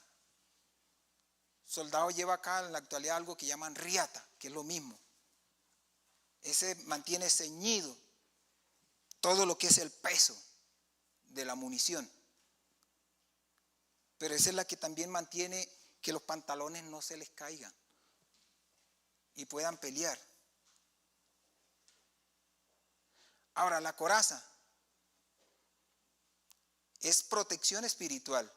Soldado lleva acá en la actualidad algo que llaman riata, que es lo mismo. Ese mantiene ceñido todo lo que es el peso de la munición. Pero esa es la que también mantiene que los pantalones no se les caigan y puedan pelear. Ahora, la coraza es protección espiritual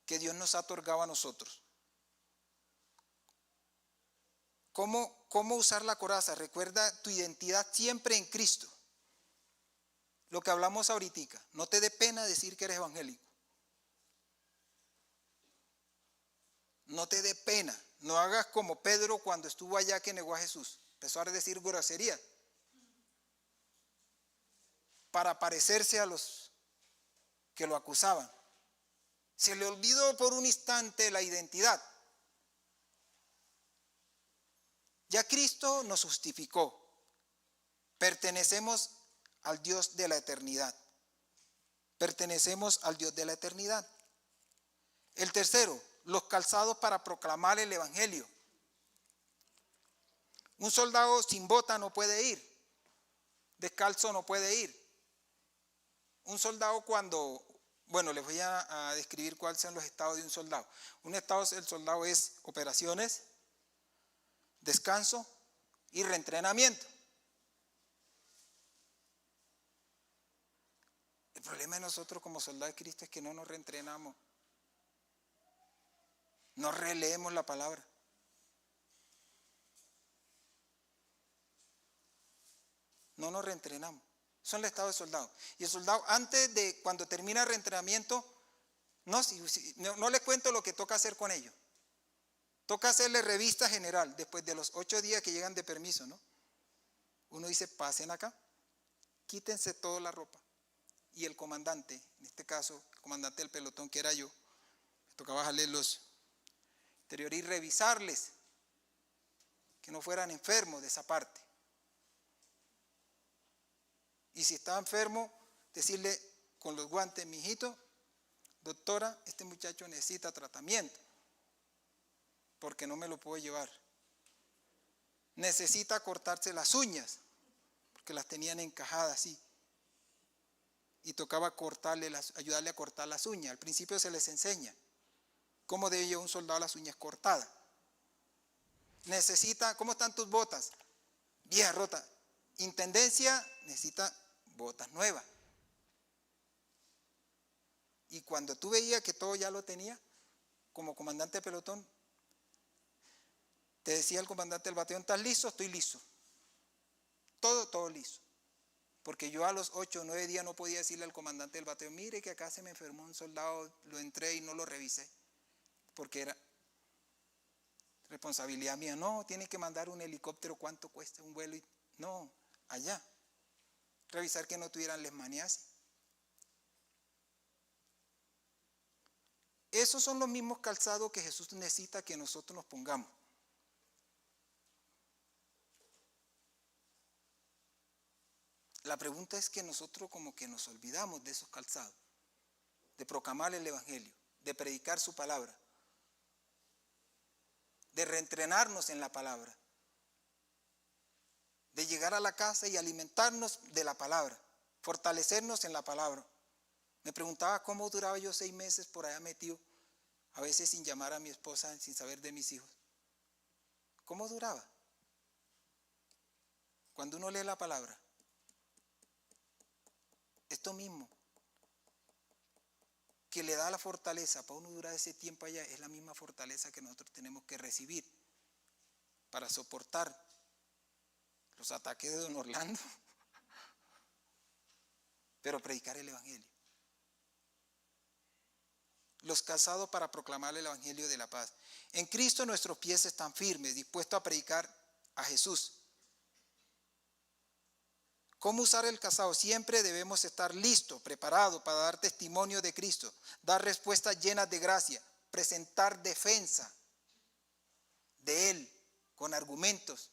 que Dios nos ha otorgado a nosotros. ¿Cómo usar la coraza? Recuerda tu identidad siempre en Cristo. Lo que hablamos ahorita, no te dé pena decir que eres evangélico. No te dé pena, no hagas como Pedro cuando estuvo allá que negó a Jesús. Empezó a decir grosería para parecerse a los que lo acusaban. Se le olvidó por un instante la identidad. Ya Cristo nos justificó. Pertenecemos al Dios de la eternidad. Pertenecemos al Dios de la eternidad. El tercero, los calzados para proclamar el evangelio. Un soldado sin bota no puede ir. Descalzo no puede ir. Un soldado les voy a describir cuáles son los estados de un soldado. Un estado del soldado es operaciones, descanso y reentrenamiento. El problema de nosotros como soldados de Cristo es que no nos reentrenamos. No releemos la palabra. No nos reentrenamos. Son el estado de soldado. Y el soldado, cuando termina el reentrenamiento, No les cuento lo que toca hacer con ellos. Toca hacerle revista general después de los 8 días que llegan de permiso, ¿no? Uno dice, pasen acá, quítense toda la ropa. Y el comandante, en este caso, el comandante del pelotón, que era yo, me tocaba bajarles los interiores y revisarles que no fueran enfermos de esa parte. Y si estaba enfermo, decirle con los guantes, mijito, doctora, este muchacho necesita tratamiento, porque no me lo puedo llevar. Necesita cortarse las uñas, porque las tenían encajadas así. Y tocaba ayudarle a cortar las uñas. Al principio se les enseña cómo debe llevar un soldado las uñas cortadas. Necesita, ¿cómo están tus botas? Vieja, rota. Intendencia necesita botas nuevas. Y cuando tú veías que todo ya lo tenía, como comandante de pelotón, te decía el comandante del batallón, ¿estás listo? Estoy listo. Todo listo. Porque yo a los 8 o 9 días no podía decirle al comandante del batallón, mire que acá se me enfermó un soldado, lo entré y no lo revisé. Porque era responsabilidad mía. No, tiene que mandar un helicóptero, ¿cuánto cuesta un vuelo? No, allá. Revisar que no tuvieran leishmaniasis. Esos son los mismos calzados que Jesús necesita que nosotros nos pongamos. La pregunta es que nosotros como que nos olvidamos de esos calzados, de proclamar el Evangelio, de predicar su palabra, de reentrenarnos en la palabra, de llegar a la casa y alimentarnos de la palabra, fortalecernos en la palabra. Me preguntaba cómo duraba yo 6 meses por allá metido, a veces sin llamar a mi esposa, sin saber de mis hijos. ¿Cómo duraba? Cuando uno lee la palabra, esto mismo, que le da la fortaleza para uno durar ese tiempo allá, es la misma fortaleza que nosotros tenemos que recibir para soportar los ataques de don Orlando, pero predicar el Evangelio. Los calzados para proclamar el Evangelio de la paz. En Cristo nuestros pies están firmes, dispuestos a predicar a Jesús. ¿Cómo usar el calzado? Siempre debemos estar listos, preparados para dar testimonio de Cristo, dar respuestas llenas de gracia, presentar defensa de Él con argumentos.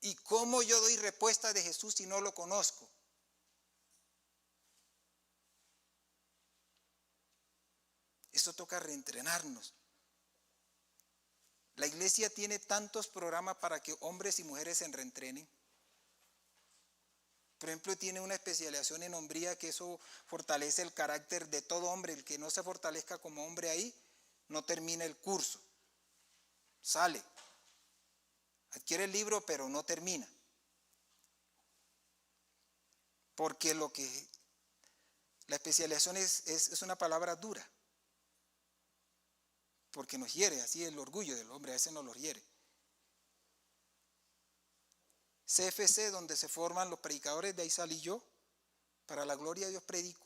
¿Y cómo yo doy respuesta de Jesús si no lo conozco? Eso toca reentrenarnos. La iglesia tiene tantos programas para que hombres y mujeres se reentrenen. Por ejemplo, tiene una especialización en hombría que eso fortalece el carácter de todo hombre. El que no se fortalezca como hombre ahí, no termina el curso. Sale. Adquiere el libro, pero no termina. Porque la especialización es una palabra dura. Porque nos hiere, así el orgullo del hombre, a veces nos lo hiere. CFC, donde se forman los predicadores, de ahí salí yo, para la gloria de Dios predico,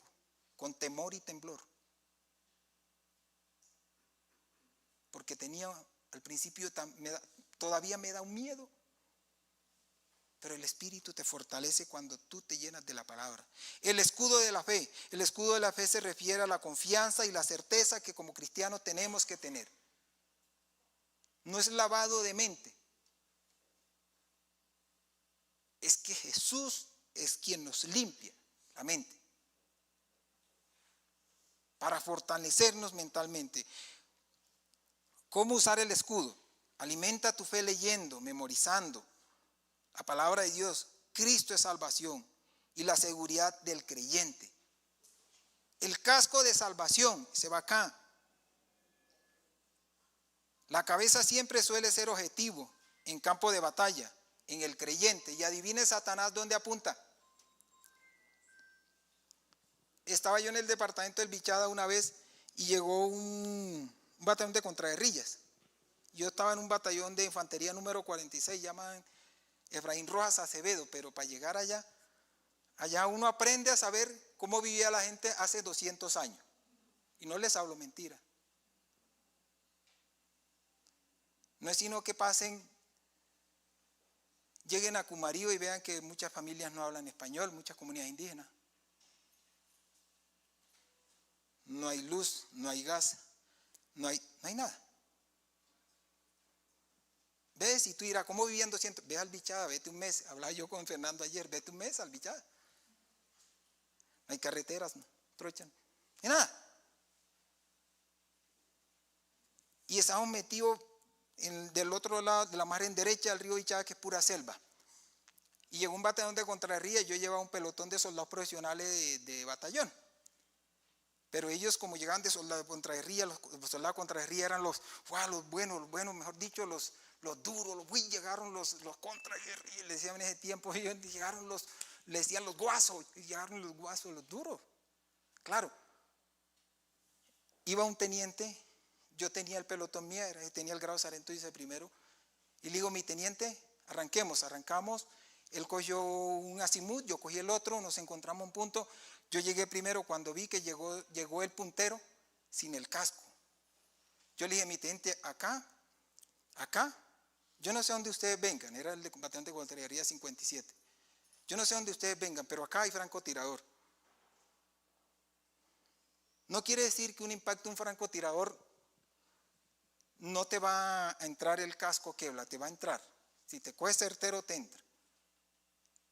con temor y temblor. Porque al principio todavía me da un miedo, pero el Espíritu te fortalece cuando tú te llenas de la palabra. El escudo de la fe. El escudo de la fe se refiere a la confianza y la certeza que como cristianos tenemos que tener. No es lavado de mente. Es que Jesús es quien nos limpia la mente para fortalecernos mentalmente. ¿Cómo usar el escudo? Alimenta tu fe leyendo, memorizando la palabra de Dios. Cristo es salvación y la seguridad del creyente. El casco de salvación, se va acá. La cabeza siempre suele ser objetivo en campo de batalla, en el creyente. Y adivine Satanás dónde apunta. Estaba yo en el departamento del Bichada una vez y llegó un batallón de contraguerrillas. Yo estaba en un batallón de infantería número 46, llaman Efraín Rojas Acevedo, pero para llegar allá Allá uno aprende a saber cómo vivía la gente hace 200 años. Y no les hablo mentira. No es sino que lleguen a Cumarío y vean que muchas familias no hablan español, muchas comunidades indígenas. No hay luz, no hay gas, no hay nada. ¿Ves? Y tú dirás, ¿cómo vivían 200? Ve al Bichada, vete un mes. Hablaba yo con Fernando ayer, vete un mes al Bichada. No hay carreteras, no trochan, ni nada. Y estamos metidos del otro lado de la margen derecha del río Bichada, que es pura selva. Y llegó un batallón de Contrarría, yo llevaba un pelotón de soldados profesionales de batallón. Pero ellos, como llegaban de soldados de Contrarría, los soldados de Contrarría eran los buenos, mejor dicho, los duros, llegaron los Contrarría, le decían en ese tiempo, llegaron le decían los guasos, llegaron los guasos, los duros. Claro, iba un teniente, yo tenía el pelotón mío, tenía el grado sargento y primero, y le digo, mi teniente, arrancamos, él cogió un azimut, yo cogí el otro, nos encontramos un punto, yo llegué primero cuando vi que llegó el puntero sin el casco. Yo le dije, mi teniente, acá, yo no sé dónde ustedes vengan, era el de combatiente de Contrarría 57, yo no sé dónde ustedes vengan, pero acá hay francotirador. No quiere decir que un impacto de un francotirador no te va a entrar el casco Kevlar, te va a entrar. Si te coge certero, te entra.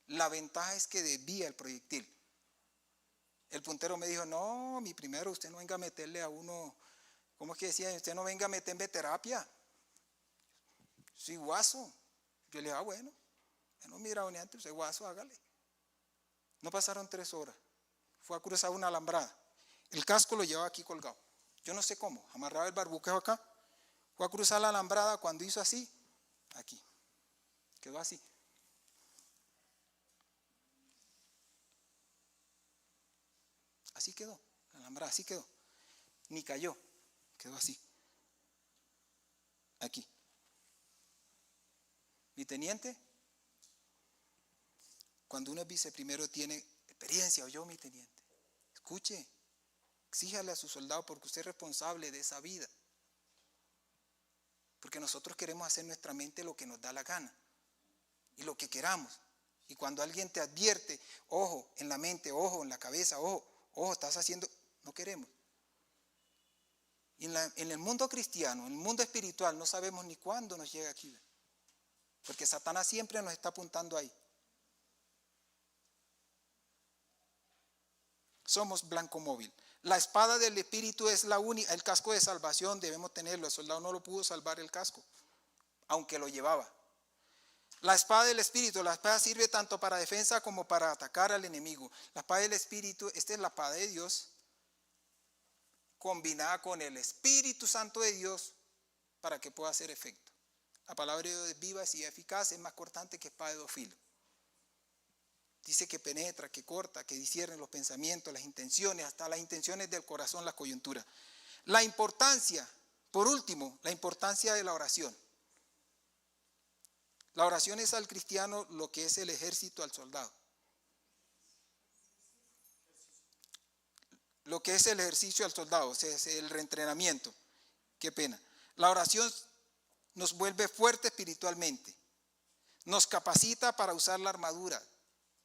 La ventaja es que desvía el proyectil. El puntero me dijo, no, mi primero, usted no venga a meterle a uno, ¿cómo es que decía? Usted no venga a meterme terapia. Soy guaso. Yo le dije, bueno, mira, antes, usted guaso, hágale. No pasaron 3 horas. Fue a cruzar una alambrada. El casco lo llevaba aquí colgado. Yo no sé cómo, amarraba el barbuqueo acá. Fue a cruzar la alambrada, cuando hizo así, aquí. Quedó así. Así quedó, la alambrada, así quedó. Ni cayó, quedó así. Aquí. Mi teniente, cuando uno es viceprimero tiene experiencia, oyó mi teniente. Escuche, exíjale a su soldado porque usted es responsable de esa vida. Porque nosotros queremos hacer en nuestra mente lo que nos da la gana y lo que queramos. Y cuando alguien te advierte, ojo en la mente, ojo en la cabeza, ojo, estás haciendo, no queremos. Y en el mundo cristiano, en el mundo espiritual, no sabemos ni cuándo nos llega aquí. Porque Satanás siempre nos está apuntando ahí. Somos blanco móvil. La espada del Espíritu es la única, el casco de salvación debemos tenerlo. El soldado no lo pudo salvar el casco, aunque lo llevaba. La espada del Espíritu, la espada sirve tanto para defensa como para atacar al enemigo. La espada del Espíritu, esta es la espada de Dios, combinada con el Espíritu Santo de Dios para que pueda hacer efecto. La palabra de Dios es viva y eficaz, es más cortante que espada de 2 filos. Dice que penetra, que corta, que discierne los pensamientos, las intenciones, hasta las intenciones del corazón, las coyunturas. La importancia, por último, la importancia de la oración. La oración es al cristiano lo que es el ejército al soldado. Lo que es el ejercicio al soldado, o sea, es el reentrenamiento. Qué pena. La oración nos vuelve fuerte espiritualmente. Nos capacita para usar la armadura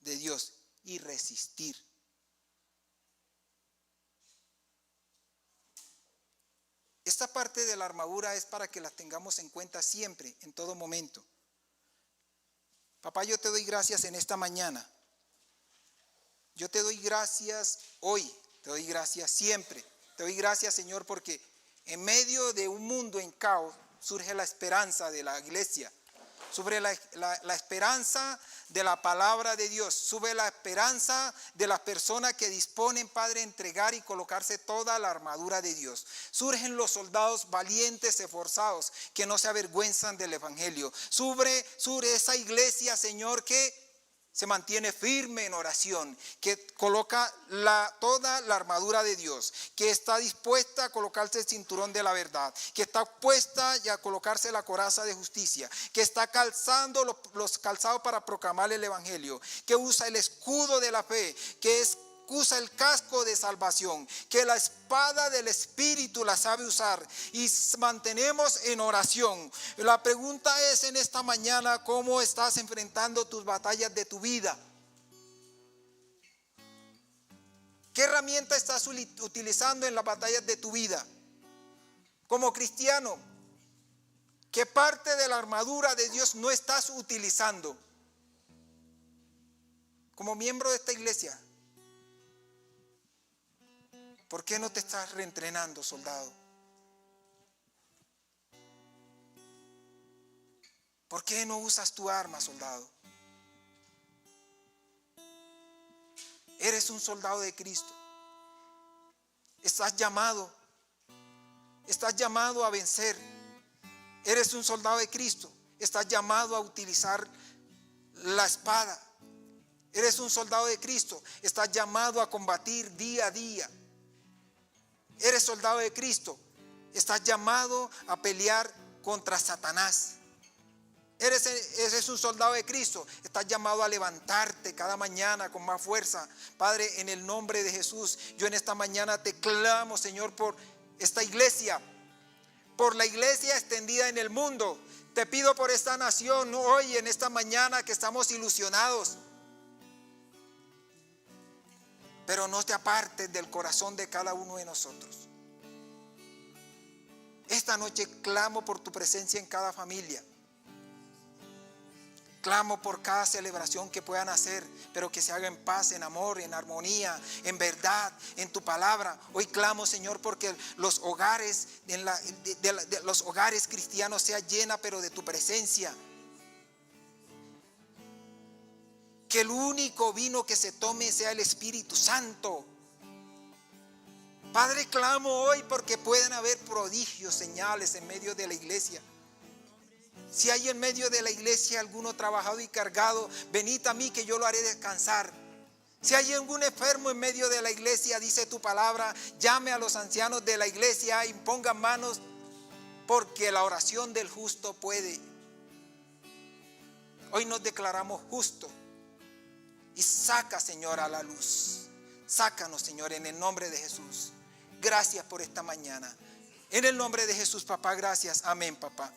de Dios y resistir. Esta parte de la armadura es para que la tengamos en cuenta siempre, en todo momento. Papá, yo te doy gracias en esta mañana. Yo te doy gracias hoy, te doy gracias siempre. Te doy gracias, Señor, porque en medio de un mundo en caos surge la esperanza de la iglesia. Sube la esperanza de la palabra de Dios. Sube la esperanza de las personas que disponen, Padre, a entregar y colocarse toda la armadura de Dios. Surgen los soldados valientes, esforzados, que no se avergüenzan del evangelio. Sube esa iglesia, Señor, que se mantiene firme en oración, que coloca toda la armadura de Dios, que está dispuesta a colocarse el cinturón de la verdad, que está puesta y a colocarse la coraza de justicia, que está calzando los calzados para proclamar el evangelio, que usa el escudo de la fe, que usa el casco de salvación, que la espada del Espíritu la sabe usar y mantenemos en oración. La pregunta es en esta mañana: ¿cómo estás enfrentando tus batallas de tu vida? ¿Qué herramienta estás utilizando en las batallas de tu vida? Como cristiano, ¿qué parte de la armadura de Dios no estás utilizando? Como miembro de esta iglesia, ¿por qué no te estás reentrenando, soldado? ¿Por qué no usas tu arma, soldado? Eres un soldado de Cristo. Estás llamado a vencer. Eres un soldado de Cristo. Estás llamado a utilizar la espada. Eres un soldado de Cristo. Estás llamado a combatir día a día. Eres soldado de Cristo, estás llamado a pelear contra Satanás. Eres un soldado de Cristo, estás llamado a levantarte cada mañana con más fuerza. Padre, en el nombre de Jesús, yo en esta mañana te clamo, Señor, por esta iglesia, por la iglesia extendida en el mundo. Te pido por esta nación hoy, en esta mañana, que estamos ilusionados. Pero no te apartes del corazón de cada uno de nosotros. Esta noche clamo por tu presencia en cada familia. Clamo por cada celebración que puedan hacer, pero que se haga en paz, en amor, en armonía, en verdad, en tu palabra. Hoy clamo, Señor, porque los hogares, los hogares cristianos sean llenos, pero de tu presencia. Que el único vino que se tome sea el Espíritu Santo. Padre, clamo hoy porque pueden haber prodigios, señales en medio de la iglesia. Si hay en medio de la iglesia alguno trabajado y cargado, venid a mí que yo lo haré descansar. Si hay algún enfermo en medio de la iglesia, dice tu palabra, llame a los ancianos de la iglesia, impongan manos, porque la oración del justo puede. Hoy nos declaramos justos. Y saca, Señor, a la luz. Sácanos, Señor, en el nombre de Jesús. Gracias por esta mañana. En el nombre de Jesús, papá, gracias. Amén, papá.